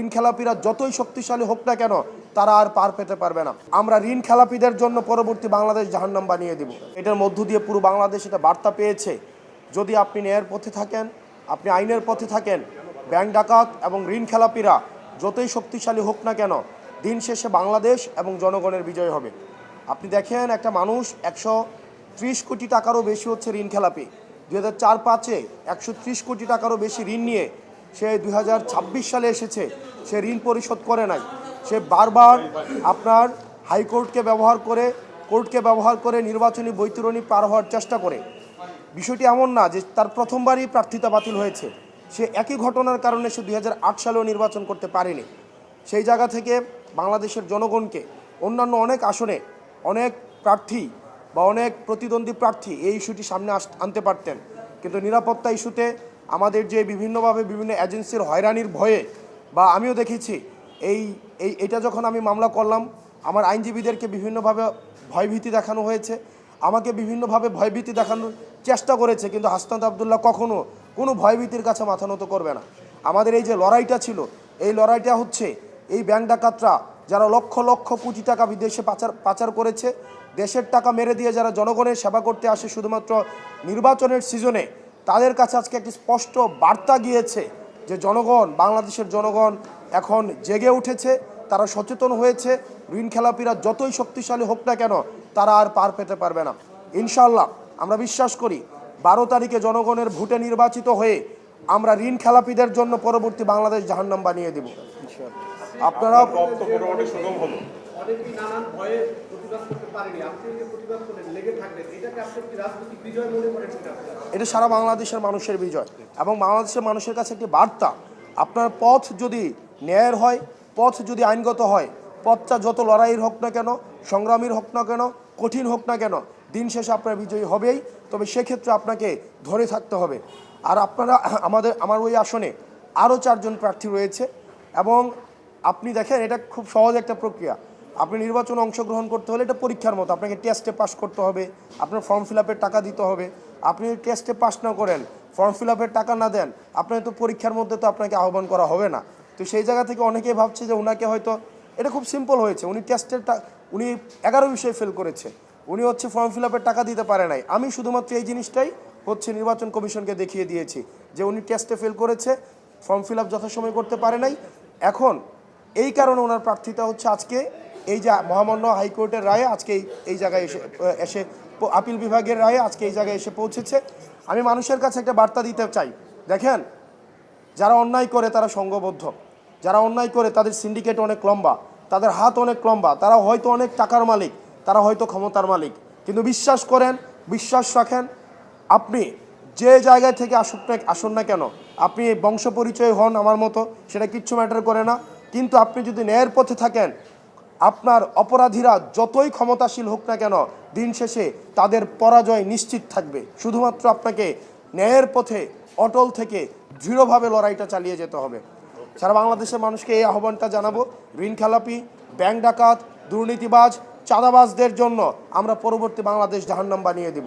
ঋণ খেলাপিরা যতই শক্তিশালী হোক না কেন তারা আর পার পেতে পারবে না। আমরা ঋণ খেলাপিদের জন্য পরবর্তী বাংলাদেশ জাহান্নাম বানিয়ে দেব। এটার মধ্য দিয়ে পুরো বাংলাদেশ এটা বার্তা পেয়েছে, যদি আপনি ন্যায়ের পথে থাকেন, আপনি আইনের পথে থাকেন, ব্যাংক ডাকাত এবং ঋণ খেলাপিরা যতই শক্তিশালী হোক না কেন দিন শেষে বাংলাদেশ এবং জনগণের বিজয় হবে। আপনি দেখেন, একটা মানুষ 130 কোটি টাকারও বেশি হচ্ছে ঋণ খেলাপি। 2004-05-এ 130 কোটি টাকারও বেশি ঋণ নিয়ে সে 2026 সালে এসেছে, সে ঋণ পরিশোধ করে নাই। সে বারবার আপনার হাইকোর্টকে ব্যবহার করে নির্বাচনী বৈতরণী পার হওয়ার চেষ্টা করে। বিষয়টি এমন না যে তার প্রথমবারই প্রার্থিতা বাতিল হয়েছে, সে একই ঘটনার কারণে সে 2008 সালেও নির্বাচন করতে পারেনি। সেই জায়গা থেকে বাংলাদেশের জনগণকে অন্যান্য অনেক আসনে অনেক প্রার্থী বা অনেক প্রতিদ্বন্দ্বী প্রার্থী এই ইস্যুটি সামনে আনতে পারতেন, কিন্তু নিরাপত্তা ইস্যুতে আমাদের যে বিভিন্নভাবে বিভিন্ন এজেন্সির হয়রানির ভয়ে, বা আমিও দেখেছি এইটা যখন আমি মামলা করলাম, আমার আইনজীবীদেরকে বিভিন্নভাবে ভয়ভীতি দেখানো হয়েছে, আমাকে বিভিন্নভাবে ভয়ভীতি দেখানোর চেষ্টা করেছে, কিন্তু হাসনাত আবদুল্লাহ কখনো কোনো ভয়ভীতির কাছে মাথা নত করবে না। আমাদের এই যে লড়াইটা ছিল, এই লড়াইটা হচ্ছে এই ব্যাংক ডাকাতরা যারা লক্ষ লক্ষ কোটি টাকা বিদেশে পাচার করেছে, দেশের টাকা মেরে দিয়ে যারা জনগণের সেবা করতে আসে শুধুমাত্র নির্বাচনের সিজনে, তাদের কাছে আজকে একটি স্পষ্ট বার্তা গিয়েছে যে বাংলাদেশের জনগণ এখন জেগে উঠেছে, তারা সচেতন হয়েছে। ঋণ খেলাপিরা যতই শক্তিশালী হোক না কেন তারা আর পার পেতে পারবে না। ইনশাআল্লাহ আমরা বিশ্বাস করি 12 তারিখে জনগণের ভোটে নির্বাচিত হয়ে আমরা ঋণ খেলাপিদের জন্য পরবর্তী বাংলাদেশ জাহান্নাম বানিয়ে দেব। আপনারা এটা সারা বাংলাদেশের মানুষের বিজয় এবং বাংলাদেশের মানুষের কাছে একটি বার্তা, আপনার পথ যদি ন্যায়ের হয়, পথ যদি আইনগত হয়, পথটা যত লড়াইয়ের হোক না কেন, সংগ্রামীর হোক না কেন, কঠিন হোক না কেন, দিন শেষে আপনার বিজয়ী হবেই। তবে সেক্ষেত্রে আপনাকে ধরে থাকতে হবে। আর আপনারা আমার ওই আসনে আরও 4 জন প্রার্থী রয়েছে এবং আপনি দেখেন এটা খুব সহজ একটা প্রক্রিয়া। আপনি নির্বাচনে অংশগ্রহণ করতে হলে এটা পরীক্ষার মতো, আপনাকে টেস্টে পাস করতে হবে, আপনার ফর্ম ফিল আপের টাকা দিতে হবে। আপনি টেস্টে পাস না করেন, ফর্ম ফিল আপের টাকা না দেন, আপনার তো পরীক্ষার মধ্যে তো আপনাকে আহ্বান করা হবে না। তো সেই জায়গা থেকে অনেকেই ভাবছে যে ওনাকে হয়তো এটা খুব সিম্পল হয়েছে, উনি 11 বিষয়ে ফেল করেছে, উনি হচ্ছে ফর্ম ফিল আপের টাকা দিতে পারে নাই। আমি শুধুমাত্র এই জিনিসটাই হচ্ছে নির্বাচন কমিশনকে দেখিয়ে দিয়েছি যে উনি টেস্টে ফেল করেছে, ফর্ম ফিল আপ যথাসময়ে করতে পারে নাই। এখন এই কারণে ওনার প্রার্থিতা হচ্ছে আজকে এই যে মহামান্য হাইকোর্টের রায়ে আজকে এই জায়গায় এসে আপিল বিভাগের রায়ে আজকে এই জায়গায় এসে পৌঁছেছে। আমি মানুষের কাছে একটা বার্তা দিতে চাই, দেখেন, যারা অন্যায় করে তারা সংঘবদ্ধ, যারা অন্যায় করে তাদের সিন্ডিকেট অনেক লম্বা, তাদের হাত অনেক লম্বা, তারা হয়তো অনেক টাকার মালিক, তারা হয়তো ক্ষমতার মালিক, কিন্তু বিশ্বাস করেন, বিশ্বাস রাখেন, আপনি যে জায়গায় থেকে আসুন না কেন, আপনি বংশ পরিচয় হন আমার মতো, সেটা কিচ্ছু ম্যাটার করে না, কিন্তু আপনি যদি ন্যায়ের পথে থাকেন, আপনার অপরাধীরা যতই ক্ষমতাশীল হোক না কেন দিন শেষে তাদের পরাজয় নিশ্চিত থাকবে। শুধুমাত্র আপনাকে ন্যায়ের পথে অটল থেকে দৃঢ়ভাবে লড়াইটা চালিয়ে যেতে হবে। সারা বাংলাদেশের মানুষকে এই আহ্বানটা জানাবো, ঋণ খেলাপি, ব্যাংক ডাকাত, দুর্নীতিবাজ, চাঁদাবাজদের জন্য আমরা পরবর্তী বাংলাদেশ জাহান্নাম বানিয়ে দেব।